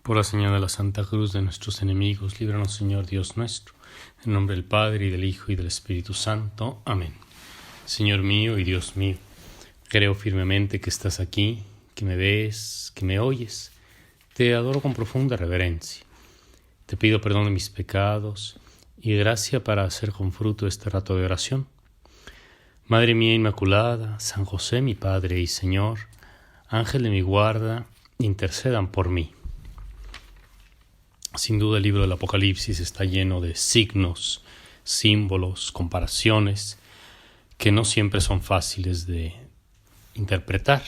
Por la señal de la Santa Cruz de nuestros enemigos, líbranos, Señor Dios nuestro, en nombre del Padre, y del Hijo, y del Espíritu Santo. Amén. Señor mío y Dios mío, creo firmemente que estás aquí, que me ves, que me oyes. Te adoro con profunda reverencia. Te pido perdón de mis pecados y gracia para hacer con fruto este rato de oración. Madre mía Inmaculada, San José mi Padre y Señor, Ángel de mi guarda, intercedan por mí. Sin duda el libro del Apocalipsis está lleno de signos, símbolos, comparaciones que no siempre son fáciles de interpretar.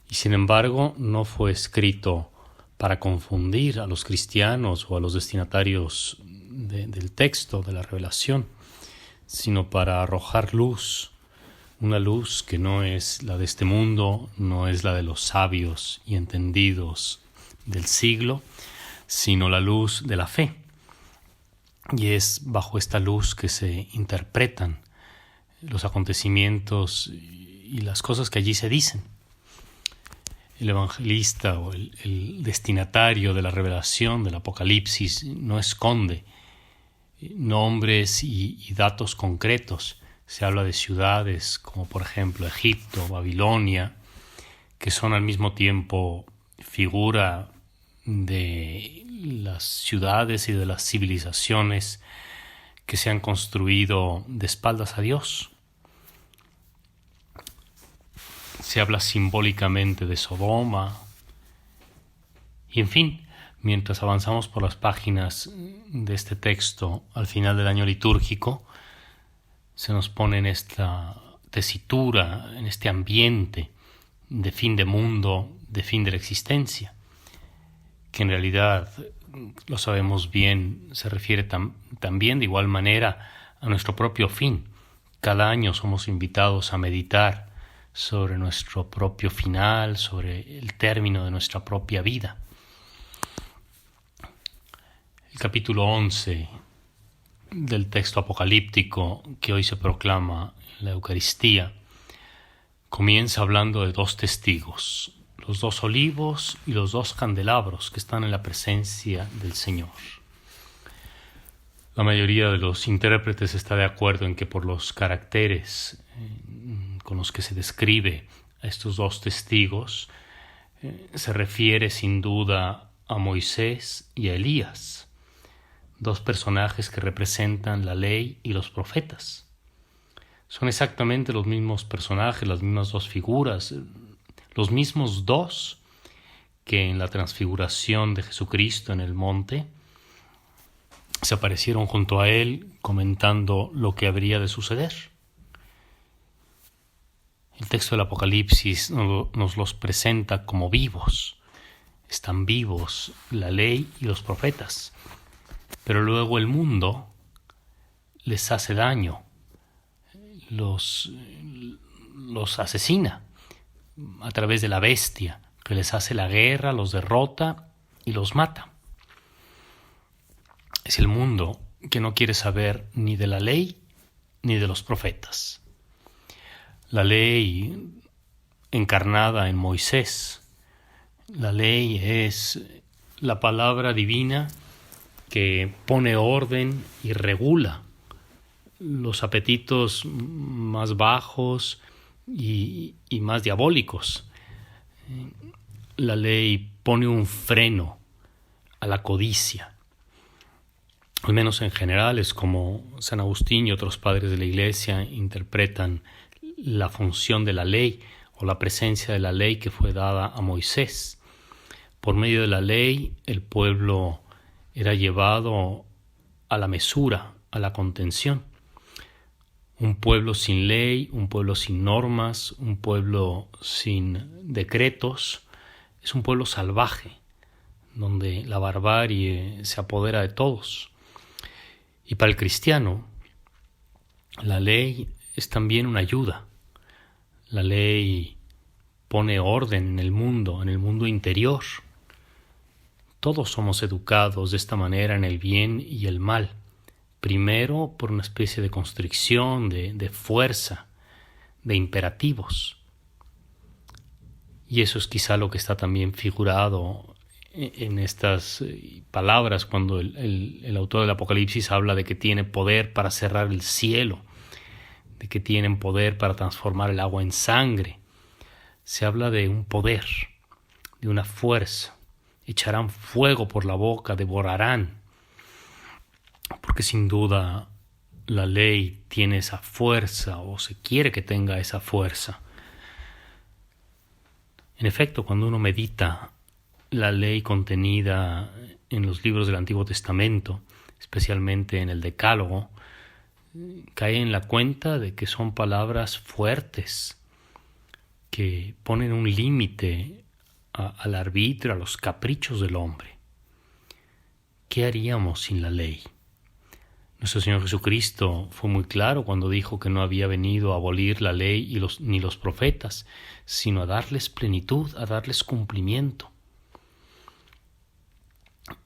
Y sin embargo no fue escrito para confundir a los cristianos o a los destinatarios del texto, de la revelación, sino para arrojar luz, una luz que no es la de este mundo, no es la de los sabios y entendidos del siglo, sino la luz de la fe. Y es bajo esta luz que se interpretan los acontecimientos y las cosas que allí se dicen. El evangelista o el destinatario de la revelación del Apocalipsis no esconde nombres y datos concretos. Se habla de ciudades como por ejemplo Egipto, Babilonia, que son al mismo tiempo figura de las ciudades y de las civilizaciones que se han construido de espaldas a Dios. Se habla simbólicamente de Sodoma. Y en fin, mientras avanzamos por las páginas de este texto al final del año litúrgico, se nos pone en esta tesitura, en este ambiente de fin de mundo, de fin de la existencia, que en realidad, lo sabemos bien, se refiere también de igual manera a nuestro propio fin. Cada año somos invitados a meditar sobre nuestro propio final, sobre el término de nuestra propia vida. El capítulo 11 del texto apocalíptico que hoy se proclama en la Eucaristía comienza hablando de dos testigos, los dos olivos y los dos candelabros que están en la presencia del Señor. La mayoría de los intérpretes está de acuerdo en que por los caracteres con los que se describe a estos dos testigos se refiere sin duda a Moisés y a Elías, dos personajes que representan la ley y los profetas. Son exactamente los mismos personajes, las mismas dos figuras, los mismos dos que en la transfiguración de Jesucristo en el monte se aparecieron junto a él comentando lo que habría de suceder. El texto del Apocalipsis nos los presenta como vivos. Están vivos la ley y los profetas. Pero luego el mundo les hace daño, los asesina a través de la bestia, que les hace la guerra, los derrota y los mata. Es el mundo que no quiere saber ni de la ley ni de los profetas. La ley encarnada en Moisés, la ley es la palabra divina que pone orden y regula los apetitos más bajos y más diabólicos. La ley pone un freno a la codicia. Al menos en general es como San Agustín y otros padres de la Iglesia interpretan la función de la ley o la presencia de la ley que fue dada a Moisés. Por medio de la ley el pueblo era llevado a la mesura, a la contención. Un pueblo sin ley, un pueblo sin normas, un pueblo sin decretos, es un pueblo salvaje, donde la barbarie se apodera de todos. Y para el cristiano, la ley es también una ayuda. La ley pone orden en el mundo interior. Todos somos educados de esta manera en el bien y el mal. Primero por una especie de constricción, de fuerza, de imperativos. Y eso es quizá lo que está también figurado en estas palabras cuando el autor del Apocalipsis habla de que tiene poder para cerrar el cielo, de que tienen poder para transformar el agua en sangre. Se habla de un poder, de una fuerza. Echarán fuego por la boca, devorarán. Porque sin duda la ley tiene esa fuerza, o se quiere que tenga esa fuerza. En efecto, cuando uno medita la ley contenida en los libros del Antiguo Testamento, especialmente en el Decálogo, cae en la cuenta de que son palabras fuertes, que ponen un límite al arbitrio, a los caprichos del hombre. ¿Qué haríamos sin la ley? Nuestro Señor Jesucristo fue muy claro cuando dijo que no había venido a abolir la ley ni los profetas, sino a darles plenitud, a darles cumplimiento.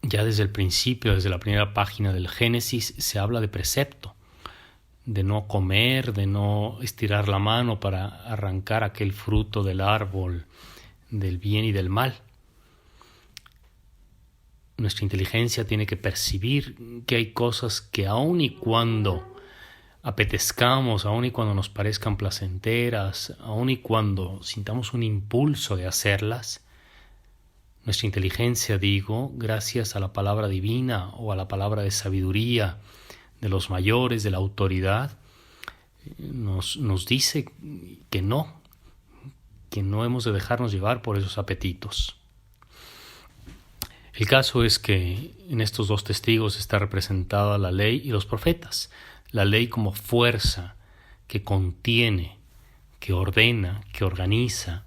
Ya desde el principio, desde la primera página del Génesis, se habla de precepto, de no comer, de no estirar la mano para arrancar aquel fruto del árbol del bien y del mal. Nuestra inteligencia tiene que percibir que hay cosas que aun y cuando apetezcamos, aun y cuando nos parezcan placenteras, aun y cuando sintamos un impulso de hacerlas, nuestra inteligencia, gracias a la palabra divina o a la palabra de sabiduría de los mayores, de la autoridad, nos dice que no hemos de dejarnos llevar por esos apetitos. El caso es que en estos dos testigos está representada la ley y los profetas. La ley como fuerza que contiene, que ordena, que organiza,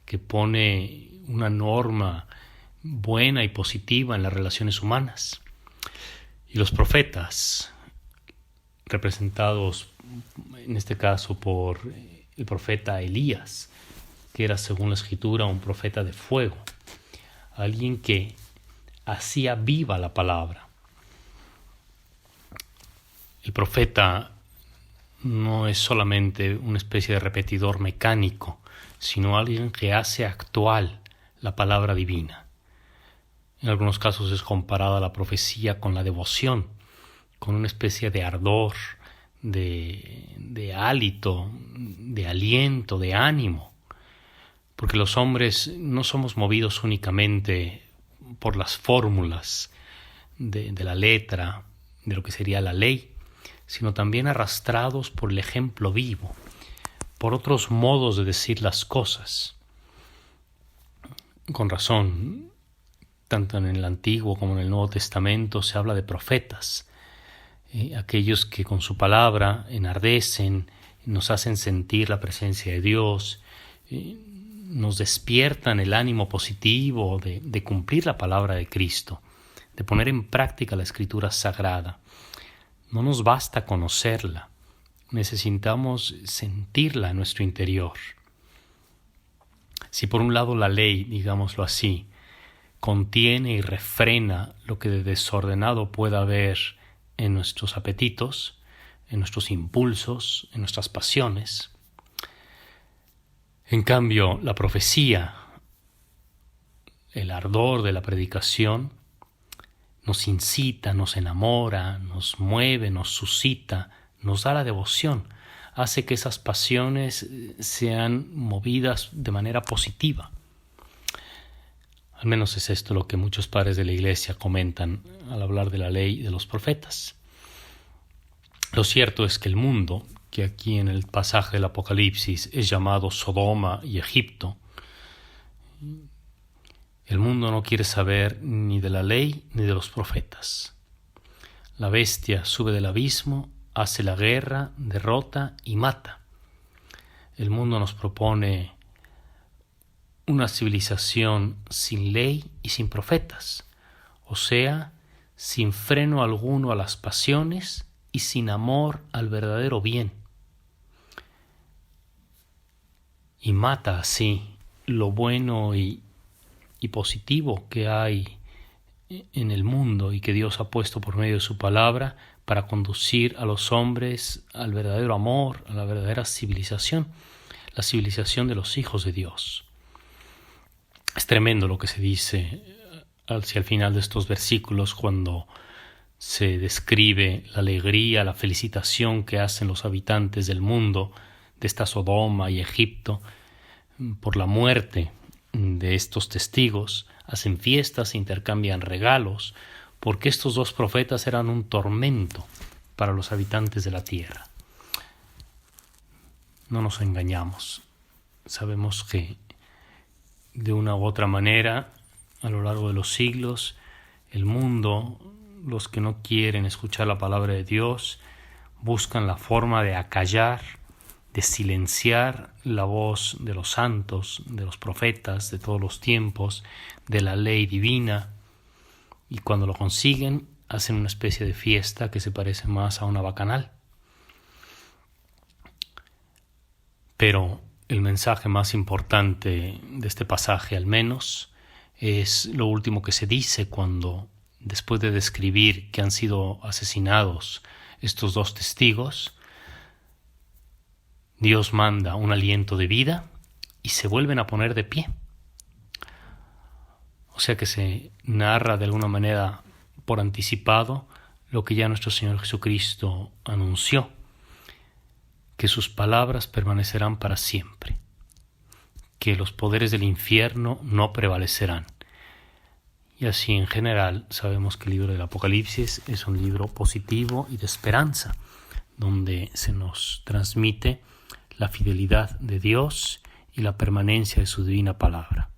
que pone una norma buena y positiva en las relaciones humanas. Y los profetas, representados en este caso por el profeta Elías, que era según la Escritura un profeta de fuego, alguien que hacía viva la palabra. El profeta no es solamente una especie de repetidor mecánico, sino alguien que hace actual la palabra divina. En algunos casos es comparada la profecía con la devoción, con una especie de ardor, de hálito, de aliento, de ánimo, porque los hombres no somos movidos únicamente por las fórmulas de la letra, de lo que sería la ley, sino también arrastrados por el ejemplo vivo, por otros modos de decir las cosas. Con razón, tanto en el Antiguo como en el Nuevo Testamento se habla de profetas, aquellos que con su palabra enardecen, nos hacen sentir la presencia de Dios, nos despiertan el ánimo positivo de cumplir la palabra de Cristo, de poner en práctica la Escritura Sagrada. No nos basta conocerla, necesitamos sentirla en nuestro interior. Si por un lado la ley, digámoslo así, contiene y refrena lo que de desordenado pueda haber en nuestros apetitos, en nuestros impulsos, en nuestras pasiones, en cambio, la profecía, el ardor de la predicación, nos incita, nos enamora, nos mueve, nos suscita, nos da la devoción, hace que esas pasiones sean movidas de manera positiva. Al menos es esto lo que muchos padres de la Iglesia comentan al hablar de la ley y de los profetas. Lo cierto es que el mundo, que aquí en el pasaje del Apocalipsis es llamado Sodoma y Egipto, el mundo no quiere saber ni de la ley ni de los profetas. La bestia sube del abismo, hace la guerra, derrota y mata. El mundo nos propone una civilización sin ley y sin profetas, o sea, sin freno alguno a las pasiones y sin amor al verdadero bien. Y mata así lo bueno y positivo que hay en el mundo y que Dios ha puesto por medio de su palabra para conducir a los hombres al verdadero amor, a la verdadera civilización, la civilización de los hijos de Dios. Es tremendo lo que se dice hacia el final de estos versículos, cuando se describe la alegría, la felicitación que hacen los habitantes del mundo, de esta Sodoma y Egipto, por la muerte de estos testigos. Hacen fiestas, intercambian regalos, porque estos dos profetas eran un tormento para los habitantes de la tierra. No nos engañamos. Sabemos que de una u otra manera, a lo largo de los siglos, el mundo, los que no quieren escuchar la palabra de Dios, buscan la forma de acallar, de silenciar la voz de los santos, de los profetas de todos los tiempos, de la ley divina, y cuando lo consiguen, hacen una especie de fiesta que se parece más a una bacanal. Pero el mensaje más importante de este pasaje, al menos, es lo último que se dice cuando, después de describir que han sido asesinados estos dos testigos, Dios manda un aliento de vida y se vuelven a poner de pie. O sea que se narra de alguna manera por anticipado lo que ya nuestro Señor Jesucristo anunció, que sus palabras permanecerán para siempre, que los poderes del infierno no prevalecerán. Y así en general sabemos que el libro del Apocalipsis es un libro positivo y de esperanza, donde se nos transmite la fidelidad de Dios y la permanencia de su divina palabra.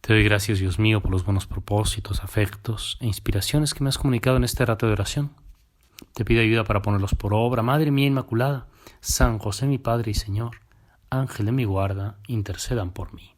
Te doy gracias, Dios mío, por los buenos propósitos, afectos e inspiraciones que me has comunicado en este rato de oración. Te pido ayuda para ponerlos por obra. Madre mía Inmaculada, San José mi Padre y Señor, Ángel de mi guarda, intercedan por mí.